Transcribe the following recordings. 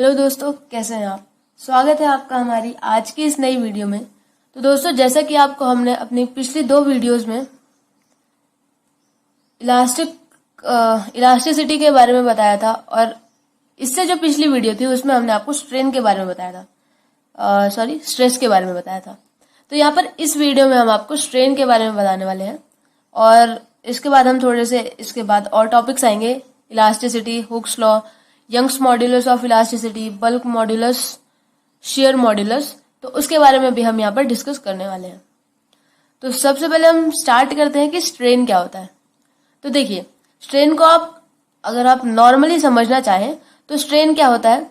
Hello दोस्तों, कैसे हैं आप। स्वागत है आपका हमारी आज की इस नई वीडियो में। तो दोस्तों, जैसा कि आपको हमने अपनी पिछली 2 वीडियोस में इलास्टिसिटी के बारे में बताया था और इससे जो पिछली वीडियो थी उसमें हमने आपको स्ट्रेन के बारे में बताया था, स्ट्रेस के बारे में बताया था। तो यहाँ पर इस वीडियो में हम आपको स्ट्रेन के बारे में बताने वाले हैं और इसके बाद हम थोड़े से इसके बाद और टॉपिक्स आएंगे। Elasticity, Hooke's law, Young's modulus of elasticity, bulk modulus, shear modulus, तो उसके बारे में भी हम यहाँ पर डिस्कस करने वाले हैं। तो सबसे पहले हम स्टार्ट करते हैं कि स्ट्रेन क्या होता है। तो देखिए, स्ट्रेन को अगर आप नॉर्मली समझना चाहें तो स्ट्रेन क्या होता है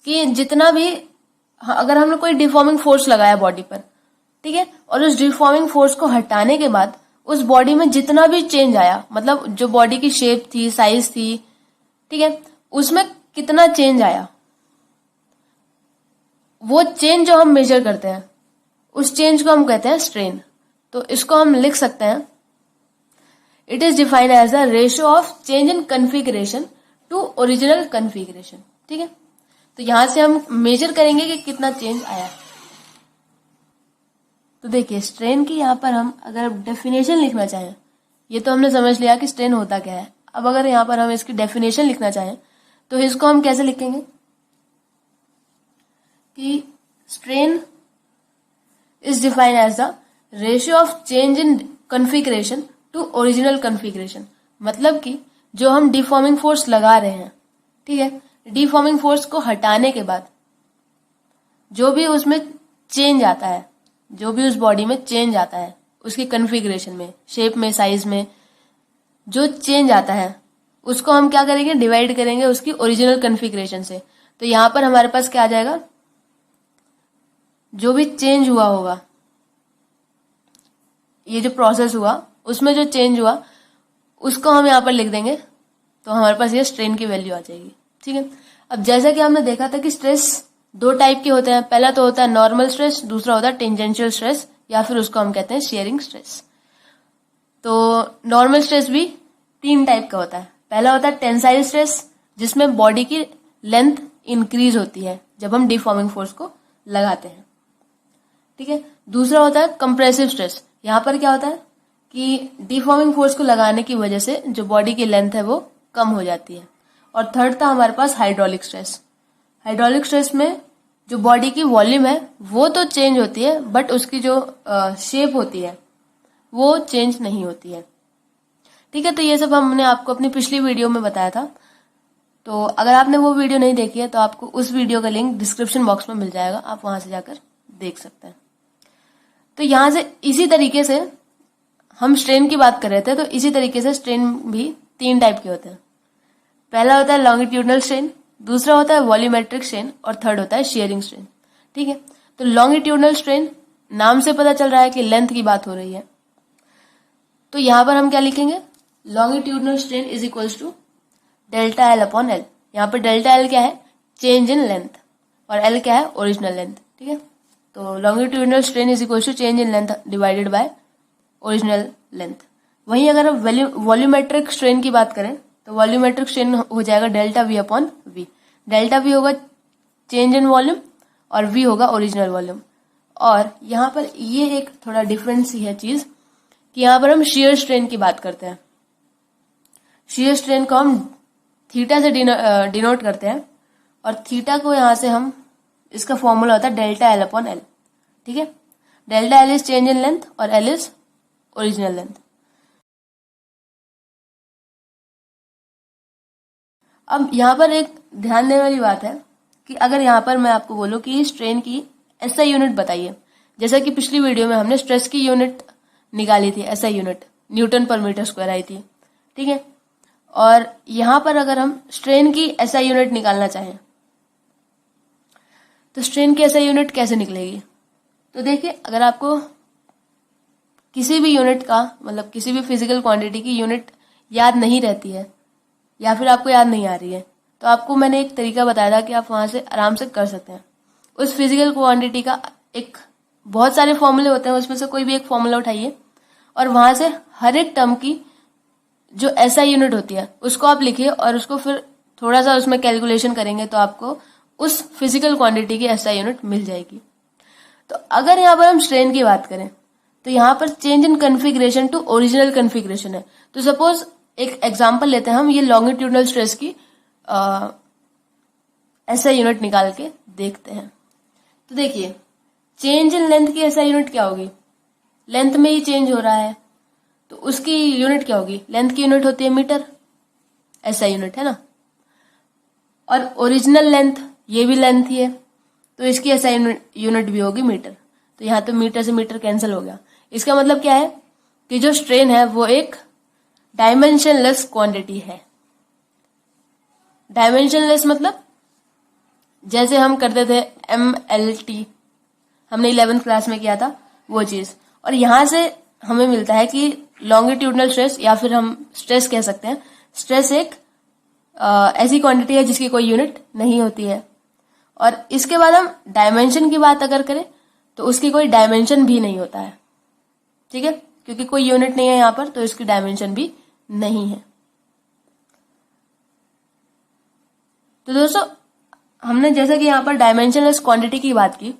कि जितना भी अगर हमने कोई डिफॉर्मिंग फोर्स लगाया बॉडी पर, ठीक है, और उस डिफॉर्मिंग फोर्स को हटाने के बाद उस बॉडी में जितना भी चेंज आया, मतलब जो बॉडी की शेप थी, साइज थी, ठीक है, उसमें कितना चेंज आया, वो चेंज जो हम मेजर करते हैं उस चेंज को हम कहते हैं स्ट्रेन। तो इसको हम लिख सकते हैं, it is defined as the ratio of change in configuration to original configuration. ठीक है, तो यहां से हम मेजर करेंगे कि कितना चेंज आया। तो देखिए, स्ट्रेन की यहां पर हम अगर डेफिनेशन लिखना चाहें, ये तो हमने समझ लिया कि स्ट्रेन होता क्या है। अब अगर यहां पर हम इसकी डेफिनेशन लिखना चाहें तो इसको हम कैसे लिखेंगे कि strain is defined as the ratio of change in configuration to original configuration. मतलब कि जो हम डिफॉर्मिंग फोर्स लगा रहे हैं, ठीक है, डिफॉर्मिंग फोर्स को हटाने के बाद जो भी उसमें चेंज आता है, जो भी उस बॉडी में चेंज आता है, उसकी कन्फिगरेशन में, शेप में, साइज में जो चेंज आता है, उसको हम क्या करेंगे, डिवाइड करेंगे उसकी ओरिजिनल कन्फिगरेशन से। तो यहां पर हमारे पास क्या आ जाएगा, जो भी चेंज हुआ होगा, ये जो प्रोसेस हुआ उसमें जो चेंज हुआ उसको हम यहां पर लिख देंगे, तो हमारे पास ये स्ट्रेन की वैल्यू आ जाएगी। ठीक है, अब जैसा कि हमने देखा था कि स्ट्रेस 2 टाइप के होते हैं। पहला तो होता है नॉर्मल स्ट्रेस, दूसरा होता है टेंजेंशियल स्ट्रेस, या फिर उसको हम कहते हैं शेयरिंग स्ट्रेस। तो नॉर्मल स्ट्रेस भी 3 टाइप का होता है। पहला होता है टेंसाइल स्ट्रेस, जिसमें बॉडी की लेंथ इंक्रीज होती है जब हम डिफॉर्मिंग फोर्स को लगाते हैं। ठीक है, दूसरा होता है कंप्रेसिव स्ट्रेस। यहां पर क्या होता है कि डिफॉर्मिंग फोर्स को लगाने की वजह से जो बॉडी की लेंथ है वो कम हो जाती है। और थर्ड था हमारे पास हाइड्रोलिक स्ट्रेस। हाइड्रोलिक स्ट्रेस में जो बॉडी की वॉल्यूम है वो तो चेंज होती है, बट उसकी जो शेप होती है वो चेंज नहीं होती है। ठीक है, तो ये सब हमने आपको अपनी पिछली वीडियो में बताया था। तो अगर आपने वो वीडियो नहीं देखी है तो आपको उस वीडियो का लिंक डिस्क्रिप्शन बॉक्स में मिल जाएगा, आप वहां से जाकर देख सकते हैं। तो यहां से इसी तरीके से हम स्ट्रेन की बात कर रहे थे, तो इसी तरीके से स्ट्रेन भी 3 टाइप के होते हैं। पहला होता है लॉन्गिट्यूडनल स्ट्रेन, दूसरा होता है वॉल्यूमेट्रिक स्ट्रेन, और थर्ड होता है शेयरिंग स्ट्रेन। ठीक है, तो लॉन्गिट्यूडनल स्ट्रेन, नाम से पता चल रहा है कि लेंथ की बात हो रही है। तो यहां पर हम क्या लिखेंगे, longitudinal strain is equals to delta L upon L. यहाँ पर डेल्टा एल क्या है, चेंज इन लेंथ, और एल क्या है, ओरिजिनल लेंथ। ठीक है, तो longitudinal strain is equals to change in length divided by original length. वहीं अगर हम वॉल्यूमेट्रिक स्ट्रेन की बात करें तो वॉल्यूमेट्रिक स्ट्रेन हो जाएगा delta V upon V. Delta V होगा चेंज इन वॉल्यूम और वी होगा ओरिजिनल वॉल्यूम। और यहाँ पर ये एक थोड़ा डिफरेंस ही है चीज कि यहाँ पर हम शेयर स्ट्रेन की बात करते हैं। शेयर स्ट्रेन को हम थीटा से डिनोट करते हैं, और थीटा को यहाँ से हम, इसका फॉर्मूला होता है डेल्टा एल अपॉन एल। ठीक है, delta L is change in length और एल इज ओरिजिनल लेंथ। अब यहां पर एक ध्यान देने वाली बात है कि अगर यहां पर मैं आपको बोलूं कि स्ट्रेन की एसआई यूनिट बताइए, जैसा कि पिछली वीडियो में हमने स्ट्रेस की यूनिट निकाली थी, एसआई यूनिट न्यूटन पर मीटर स्क्वायर आई थी। ठीक है, और यहां पर अगर हम स्ट्रेन की एसआई यूनिट निकालना चाहें तो स्ट्रेन की एसआई यूनिट कैसे निकलेगी। तो देखिए, अगर आपको किसी भी यूनिट का, मतलब किसी भी फिजिकल क्वांटिटी की यूनिट याद नहीं रहती है, या फिर आपको याद नहीं आ रही है, तो आपको मैंने एक तरीका बताया था कि आप वहां से आराम से कर सकते हैं। उस फिजिकल क्वांटिटी का एक, बहुत सारे फॉर्मूले होते हैं, उसमें से कोई भी एक फॉर्मूला उठाइए और वहां से हर एक टर्म की जो एसआई यूनिट होती है उसको आप लिखिए, और उसको फिर थोड़ा सा उसमें कैलकुलेशन करेंगे तो आपको उस फिजिकल क्वांटिटी की एसआई यूनिट मिल जाएगी। तो अगर यहाँ पर हम स्ट्रेन की बात करें तो यहाँ पर change in configuration to original configuration है। तो सपोज एक एग्जांपल लेते हैं हम, ये लॉन्गिट्यूडनल स्ट्रेस की एसआई यूनिट निकाल के देखते हैं। तो देखिए चेंज इन लेंथ की एसआई यूनिट क्या होगी, लेंथ में ही चेंज हो रहा है तो उसकी यूनिट क्या होगी, लेंथ की यूनिट होती है मीटर, एसआई यूनिट है ना। और ओरिजिनल लेंथ ये भी लेंथ ही है तो इसकी एसआई यूनिट भी होगी मीटर। तो यहाँ तो मीटर से मीटर कैंसिल हो गया। इसका मतलब क्या है कि जो स्ट्रेन है वो एक डायमेंशनलेस क्वांटिटी है। डायमेंशनलेस मतलब जैसे हम करते थे MLT, हमने 11th क्लास में किया था वो चीज। और यहां से हमें मिलता है कि लॉन्गिट्यूडनल स्ट्रेस या फिर हम स्ट्रेस कह सकते हैं, स्ट्रेस एक ऐसी क्वांटिटी है जिसकी कोई यूनिट नहीं होती है। और इसके बाद हम डायमेंशन की बात अगर करें तो उसकी कोई डायमेंशन भी नहीं होता है, ठीक है, क्योंकि कोई यूनिट नहीं है यहां पर तो इसकी डायमेंशन भी नहीं है। तो दोस्तों हमने जैसा कि यहाँ पर डायमेंशनलेस क्वांटिटी की बात की,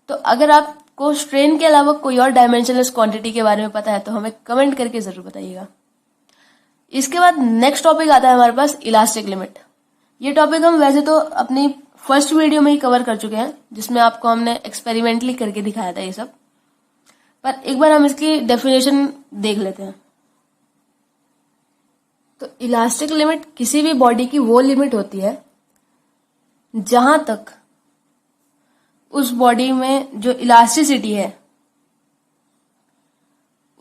तो अगर आपको स्ट्रेन के अलावा कोई और डायमेंशनलेस क्वांटिटी के बारे में पता है तो हमें कमेंट करके जरूर बताइएगा। इसके बाद नेक्स्ट टॉपिक आता है हमारे पास इलास्टिक लिमिट। ये टॉपिक हम वैसे तो अपनी फर्स्ट वीडियो में ही कवर कर चुके हैं जिसमें आपको हमने एक्सपेरिमेंटली करके दिखाया था ये सब, पर एक बार हम इसकी डेफिनेशन देख लेते हैं। तो इलास्टिक लिमिट किसी भी बॉडी की वो लिमिट होती है जहां तक उस बॉडी में जो इलास्टिसिटी है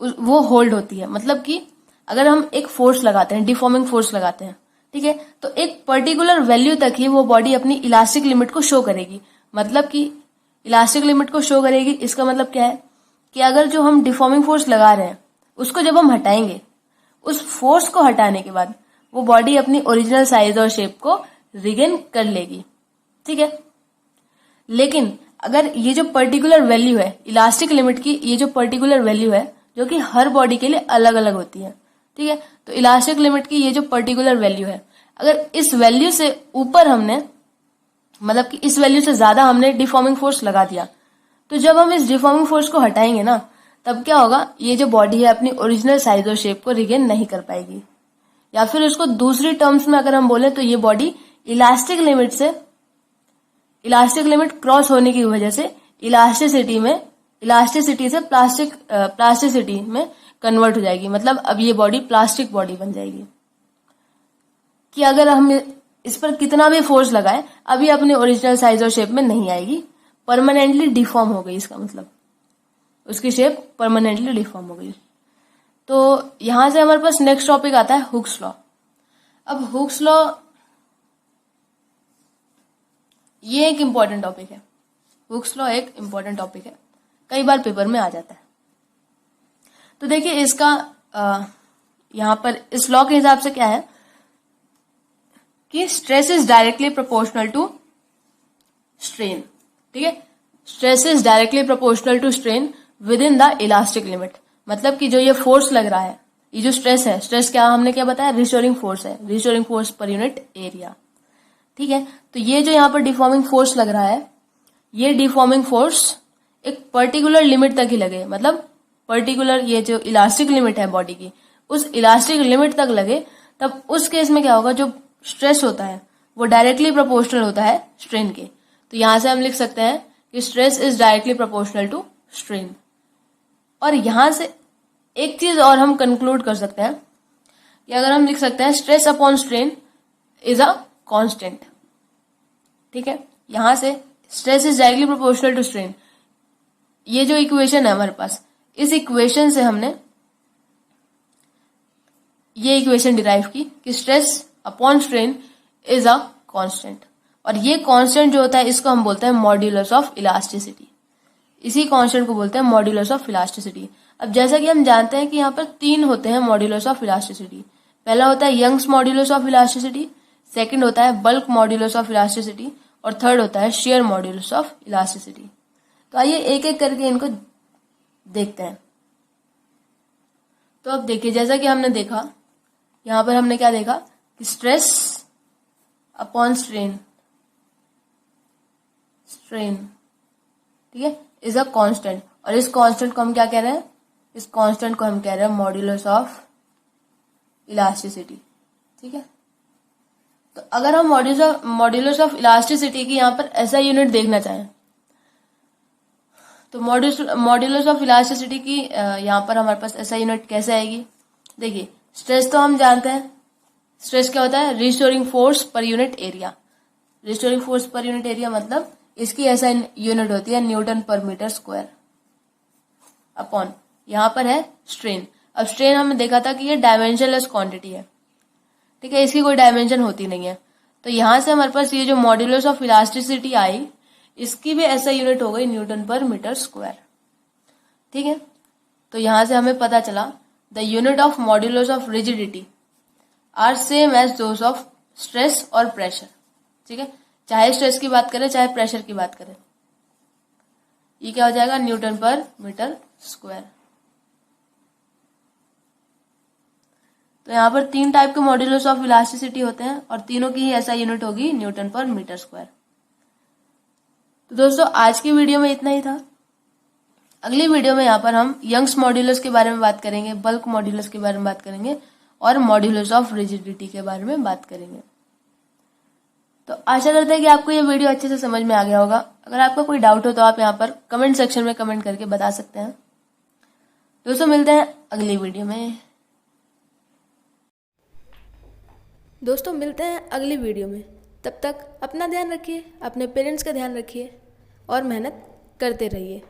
वो होल्ड होती है। मतलब कि अगर हम एक फोर्स लगाते हैं, डिफॉर्मिंग फोर्स लगाते हैं, ठीक है, तो एक पर्टिकुलर वैल्यू तक ही वो बॉडी अपनी इलास्टिक लिमिट को शो करेगी। मतलब कि इलास्टिक लिमिट को शो करेगी, इसका मतलब क्या है कि अगर जो हम डिफॉर्मिंग फोर्स लगा रहे हैं उसको जब हम हटाएंगे, उस फोर्स को हटाने के बाद वो बॉडी अपनी ओरिजिनल साइज और शेप को रिगेन कर लेगी, ठीक है। लेकिन अगर ये जो पर्टिकुलर वैल्यू है इलास्टिक लिमिट की, ये जो पर्टिकुलर वैल्यू है जो कि हर बॉडी के लिए अलग अलग होती है, ठीक है, तो इलास्टिक लिमिट की ये जो पर्टिकुलर वैल्यू है, अगर इस वैल्यू से ऊपर हमने, मतलब कि इस वैल्यू से ज्यादा हमने डिफॉर्मिंग फोर्स लगा दिया, तो जब हम इस डिफॉर्मिंग फोर्स को हटाएंगे ना, तब क्या होगा, ये जो बॉडी है अपनी ओरिजिनल साइज और शेप को रिगेन नहीं कर पाएगी। या फिर उसको दूसरी टर्म्स में अगर हम बोले तो ये बॉडी इलास्टिक लिमिट क्रॉस होने की वजह से इलास्टिसिटी से प्लास्टिसिटी में कन्वर्ट हो जाएगी। मतलब अब ये बॉडी प्लास्टिक बॉडी बन जाएगी कि अगर हम इस पर कितना भी फोर्स लगाए अभी अपने ओरिजिनल साइज और शेप में नहीं आएगी, परमानेंटली डिफॉर्म हो गई, इसका मतलब उसकी शेप परमानेंटली डिफॉर्म हो गई। तो यहां से हमारे पास नेक्स्ट टॉपिक आता है हुक्स लॉ। अब हुक्स लॉ ये एक इंपॉर्टेंट टॉपिक है। हुक्स लॉ एक इंपॉर्टेंट टॉपिक है, कई बार पेपर में आ जाता है। तो देखिए इसका यहां पर इस लॉ के हिसाब से क्या है कि stress is directly proportional to strain, ठीक है, stress is directly proportional to strain within the elastic limit. मतलब कि जो ये फोर्स लग रहा है, ये जो स्ट्रेस है, स्ट्रेस क्या हमने क्या बताया, रिस्टोरिंग फोर्स है, restoring force per unit area, ठीक है। तो ये जो यहाँ पर डिफॉर्मिंग फोर्स लग रहा है, ये डिफॉर्मिंग फोर्स एक पर्टिकुलर लिमिट तक ही लगे, मतलब पर्टिकुलर ये जो इलास्टिक लिमिट है बॉडी की, उस इलास्टिक लिमिट तक लगे, तब उस केस में क्या होगा, जो स्ट्रेस होता है वो डायरेक्टली प्रोपोर्शनल होता है स्ट्रेन के। तो यहां से हम लिख सकते हैं कि stress is directly proportional to strain. और यहां से एक चीज और हम कंक्लूड कर सकते हैं कि अगर हम लिख सकते हैं stress upon strain is a constant, ठीक है, यहां से stress is directly proportional to strain, ये जो इक्वेशन है हमारे पास, इस इक्वेशन से हमने ये इक्वेशन डिराइव की कि stress upon strain is a constant. और ये कांस्टेंट जो होता है इसको हम बोलते हैं मॉड्यूलस ऑफ इलास्टिसिटी। इसी कांस्टेंट को बोलते हैं मॉड्यूलस ऑफ इलास्टिसिटी। अब जैसा कि हम जानते हैं कि यहाँ पर 3 होते हैं मॉड्यूलस ऑफ इलास्टिसिटी। पहला होता है Young's modulus of elasticity, second होता है बल्क मॉड्यूलस ऑफ इलास्टिसिटी, और थर्ड होता है शेयर मॉड्यूलस ऑफ इलास्टिसिटी। तो आइए एक एक करके इनको देखते हैं। तो अब देखिए, जैसा कि हमने देखा, यहां पर हमने क्या देखा कि स्ट्रेस अपॉन स्ट्रेन स्ट्रेन, ठीक है, इज अ कांस्टेंट। और इस कांस्टेंट को हम क्या कह रहे हैं, इस कांस्टेंट को हम कह रहे हैं मॉड्यूलस ऑफ इलास्टिसिटी, ठीक है। तो अगर हम मॉड्यूलस ऑफ इलास्टिसिटी की यहाँ पर ऐसा यूनिट देखना चाहें तो मॉड्यूलस ऑफ इलास्टिसिटी की यहाँ पर हमारे पास ऐसा यूनिट कैसे आएगी। देखिए, स्ट्रेस तो हम जानते हैं, स्ट्रेस क्या होता है, restoring force per unit area. Restoring force per unit area मतलब इसकी ऐसा यूनिट होती है न्यूटन पर मीटर स्क्वायर अपॉन, यहाँ पर है स्ट्रेन। अब स्ट्रेन हमने देखा था कि ये डायमेंशनलेस क्वांटिटी है, ठीक है, इसकी कोई डायमेंशन होती नहीं है। तो यहां से हमारे पास ये जो मॉड्यूलस ऑफ इलास्टिसिटी आई, इसकी भी ऐसा यूनिट हो गई न्यूटन पर मीटर स्क्वायर, ठीक है। तो यहां से हमें पता चला the unit of modulus of rigidity are same as those of stress और प्रेशर, ठीक है, चाहे स्ट्रेस की बात करें चाहे प्रेशर की बात करें, ये क्या हो जाएगा, न्यूटन पर मीटर स्क्वायर। तो यहाँ पर 3 टाइप के मॉड्यूलस ऑफ इलास्टिसिटी होते हैं और तीनों की ही ऐसा यूनिट होगी न्यूटन पर मीटर स्क्वायर। तो दोस्तों आज की वीडियो में इतना ही था। अगली वीडियो में यहाँ पर हम यंग्स मॉड्यूलस के बारे में बात करेंगे, बल्क मॉड्यूलस के बारे में बात करेंगे और मॉड्यूलस ऑफ रिजिडिटी के बारे में बात करेंगे। तो आशा करते हैं कि आपको ये वीडियो अच्छे से समझ में आ गया होगा। अगर आपका कोई डाउट हो तो आप यहाँ पर कमेंट सेक्शन में कमेंट करके बता सकते हैं। दोस्तों मिलते हैं अगली वीडियो में। दोस्तों मिलते हैं अगली वीडियो में। तब तक अपना ध्यान रखिए, अपने पेरेंट्स का ध्यान रखिए और मेहनत करते रहिए।